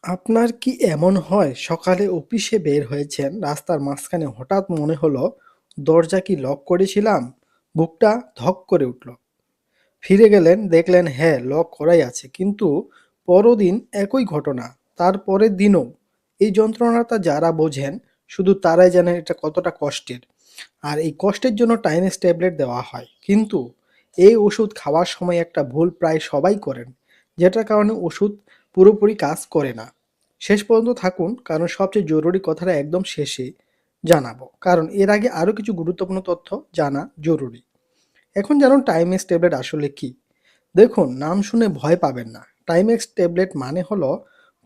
আপনার কি এমন হয় সকালে অফিসে বের হয়েছেন, রাস্তার মাঝখানে হঠাৎ মনে হলো দরজা কি লক করেছিলাম? বুকটা ধক করে উঠল। ফিরে গেলেন, দেখলেন হ্যাঁ লক করাই আছে, কিন্তু পরদিন একই ঘটনা। তার পরের দিনও এই যন্ত্রণাটা যারা বোঝেন শুধু তারাই জানেন এটা কতটা কষ্টের। আর এই কষ্টের জন্য টাইনেস ট্যাবলেট দেওয়া হয়, কিন্তু এই ওষুধ খাওয়ার সময় একটা ভুল প্রায় সবাই করেন, যেটার কারণে ওষুধ পুরোপুরি কাজ করে না। শেষ পর্যন্ত থাকুন, কারণ সবচেয়ে জরুরি কথাটা একদম শেষে জানাবো, কারণ এর আগে আরও কিছু গুরুত্বপূর্ণ তথ্য জানা জরুরি। এখন জানুন টাইমেক্স ট্যাবলেট আসলে কি। দেখুন, নাম শুনে ভয় পাবেন না। টাইমেক্স ট্যাবলেট মানে হলো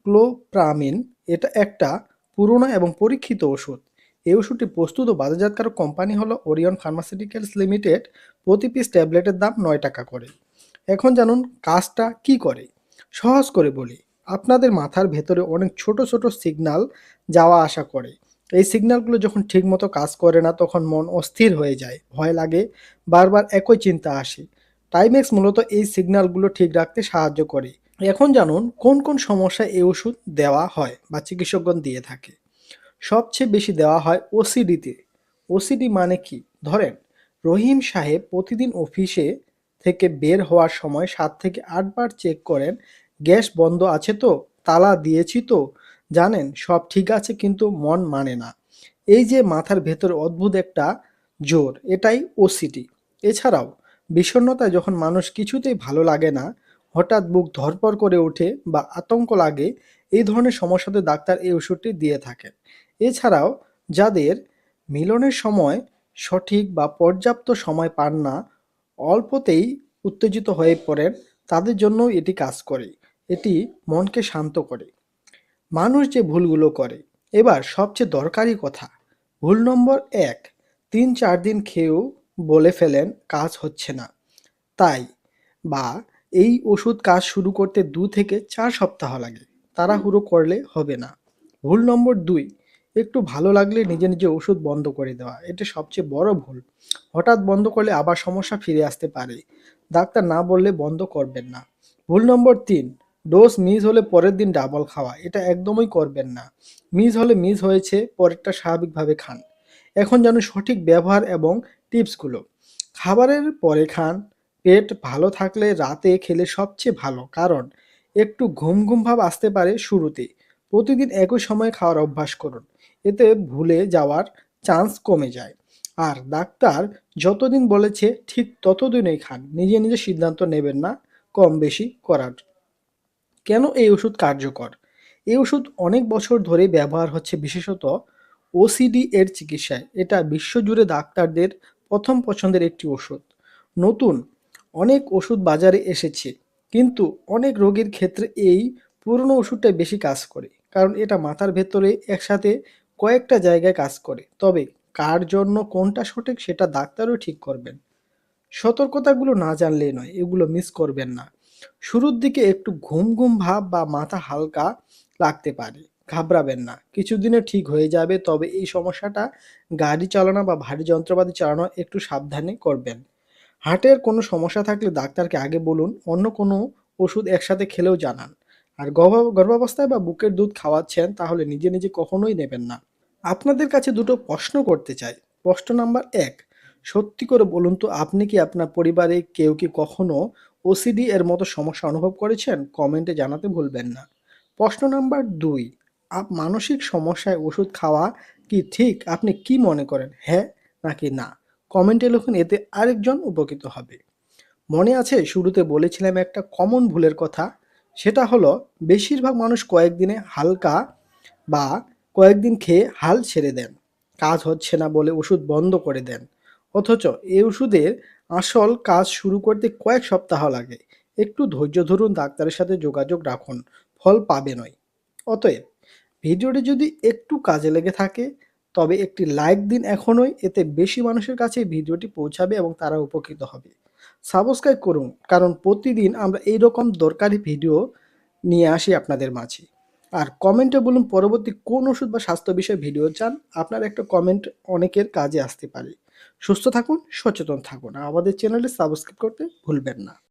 ক্লোপ্রামিন। এটা একটা পুরনো এবং পরীক্ষিত ওষুধ। এই ওষুধটি প্রস্তুত ও বাজারজাতকারক কোম্পানি হলো ওরিয়ন ফার্মাসিউটিক্যালস লিমিটেড। প্রতি পিস ট্যাবলেটের দাম ৯ টাকা করে। এখন জানুন কাজটা কি করে। সহজ করে বলি, আপনাদের মাথার ভেতরে অনেক ছোট ছোট সিগন্যাল যাওয়া আসা করে। এই সিগন্যালগুলো যখন ঠিকমতো কাজ করে না, তখন মন অস্থির হয়ে যায়, ভয় লাগে, বারবার একই চিন্তা আসে। টাইমেক্স মূলত এই সিগন্যালগুলো ঠিক রাখতে সাহায্য করে। এখন জানুন কোন কোন সমস্যায় এই ওষুধ দেওয়া হয় বা চিকিৎসকগণ দিয়ে থাকে। সবচেয়ে বেশি দেওয়া হয় ওসিডিতে। ওসিডি মানে কি? ধরেন, রহিম সাহেব প্রতিদিন অফিসে থেকে বের হওয়ার সময় 7 থেকে 8 বার চেক করেন, গ্যাস বন্ধ আছে তো, তালা দিয়েছি তো, জানেন সব ঠিক আছে, কিন্তু মন মানে না। এই যে মাথার ভেতরে অদ্ভুত একটা জোর, এটাই ওসিডি। এছাড়াও বিষণ্ণতায় যখন মানুষ কিছুতেই ভালো লাগে না, হঠাৎ বুক ধড়ফড় করে ওঠে বা আতঙ্ক লাগে, এই ধরনের সমস্যাতে ডাক্তার এই ওষুধটি দিয়ে থাকেন। এছাড়াও যাদের মিলনের সময় সঠিক বা পর্যাপ্ত সময় পান না, অল্পতেই উত্তেজিত হয়ে পড়েন, তাদের জন্য এটি কাজ করে। এটি মনকে শান্ত করে। মানুষ যে ভুলগুলো করে, এবার সবচেয়ে দরকারি কথা। ভুল নম্বর ১, ৩-৪ দিন খেয়েও বলে ফেলেন কাজ হচ্ছে না, তাই, বা এই ওষুধ কাজ শুরু করতে ২ থেকে ৪ সপ্তাহ লাগে। তাড়াহুড়ো করলে হবে না। ভুল নম্বর ২, একটু ভালো লাগলে নিজে নিজে ওষুধ বন্ধ করে দেওয়া। এটা সবচেয়ে বড় ভুল। হঠাৎ বন্ধ করলে আবার সমস্যা ফিরে আসতে পারে। ডাক্তার না বললে বন্ধ করবেন না। ভুল নম্বর ৩, ডোজ মিস হলে পরের দিন ডাবল খাওয়া। এটা একদমই করবেন না। মিস হলে মিস হয়েছে, পরেরটা স্বাভাবিকভাবে খান। এখন জানুন সঠিক ব্যবহার এবং টিপসগুলো। খাবারের পরে খান। পেট ভালো থাকলে রাতে খেলে সবচেয়ে ভালো, কারণ একটু ঘুম ঘুম ভাব আসতে পারে শুরুতে। প্রতিদিন একই সময়ে খাওয়ার অভ্যাস করুন, এতে ভুলে যাওয়ার চান্স কমে যায়। আর ডাক্তার যতদিন বলেছে ঠিক ততদিনই খান, নিজে নিজে সিদ্ধান্ত নেবেন না কম বেশি করার। কেন এই ওষুধ কার্যকর? এই ওষুধ অনেক বছর ধরে ব্যবহার হচ্ছে, বিশেষত ওসিডি এর চিকিৎসায়। এটা বিশ্বজুড়ে ডাক্তারদের প্রথম পছন্দের একটি ওষুধ। নতুন অনেক ওষুধ বাজারে এসেছে, কিন্তু অনেক রোগীর ক্ষেত্রে এই পুরনো ওষুধটাই বেশি কাজ করে, কারণ এটা মাথার ভেতরে একসাথে কয়েকটা জায়গায় কাজ করে। তবে কার জন্য কোনটা সঠিক সেটা ডাক্তারও ঠিক করবেন। সতর্কতাগুলো না জানলেই নয়, এগুলো মিস করবেন না। শুরুর দিকে একটু ঘুম ঘুম ভাব বা মাথা হালকা লাগতে পারে, ঘাবড়াবেন না, কিছুদিনে ঠিক হয়ে যাবে। তবে এই সমস্যাটা গাড়ি চালানো বা ভারী যন্ত্রপাতি চালানো একটু সাবধানে করবেন। হার্টের কোনো সমস্যা থাকলে ডাক্তারকে আগে বলুন, অন্য কোনো ওষুধ একসাথে খেলেও জানান। আর গর্ভাবস্থায় বা বুকের দুধ খাওয়াচ্ছেন, তাহলে নিজে নিজে কখনোই নেবেন না। আপনাদের কাছে দুটো প্রশ্ন করতে চাই। প্রশ্ন নাম্বার ১, সত্যি করে বলুন তো, আপনি কি আপনার পরিবারে কেউ কি কখনো ওসিডি এর মতো সমস্যা অনুভব করেছেন? কমেন্টে জানাতে ভুলবেন না। প্রশ্ন নাম্বার ২, মানসিক সমস্যায় ওষুধ খাওয়া কি ঠিক? আপনি কি মনে করেন, হ্যাঁ নাকি না? কমেন্টে লিখুন, এতে আরেকজন উপকৃত হবে। মনে আছে শুরুতে বলেছিলাম একটা কমন ভুলের কথা, সেটা হলো বেশিরভাগ মানুষ কয়েকদিনে হালকা বা কয়েকদিন খেয়ে হাল ছেড়ে দেন, কাজ হচ্ছে না বলে ওষুধ বন্ধ করে দেন। অথচ এই ওষুধের আসল কাজ শুরু করতে কয়েক সপ্তাহ লাগে। একটু ধৈর্য ধরুন, ডাক্তারের সাথে যোগাযোগ রাখুন, ফল পাবেনই। অতএব ভিডিওটি যদি একটু কাজে লেগে থাকে, তবে একটি লাইক দিন এখনই, এতে বেশি মানুষের কাছে ভিডিওটি পৌঁছাবে এবং তারা উপকৃত হবে। সাবস্ক্রাইব করুন, কারণ প্রতিদিন আমরা এইরকম দরকারি ভিডিও নিয়ে আসি আপনাদের মাঝে। আর কমেন্টে বলুন পরবর্তী কোন ওষুধ বা স্বাস্থ্য বিষয়ে ভিডিও চান। আপনার একটা কমেন্ট অনেকের কাজে আসতে পারে। সুস্থ থাকুন, সচেতন থাকুন, আর আমাদের চ্যানেলে সাবস্ক্রাইব করতে ভুলবেন না।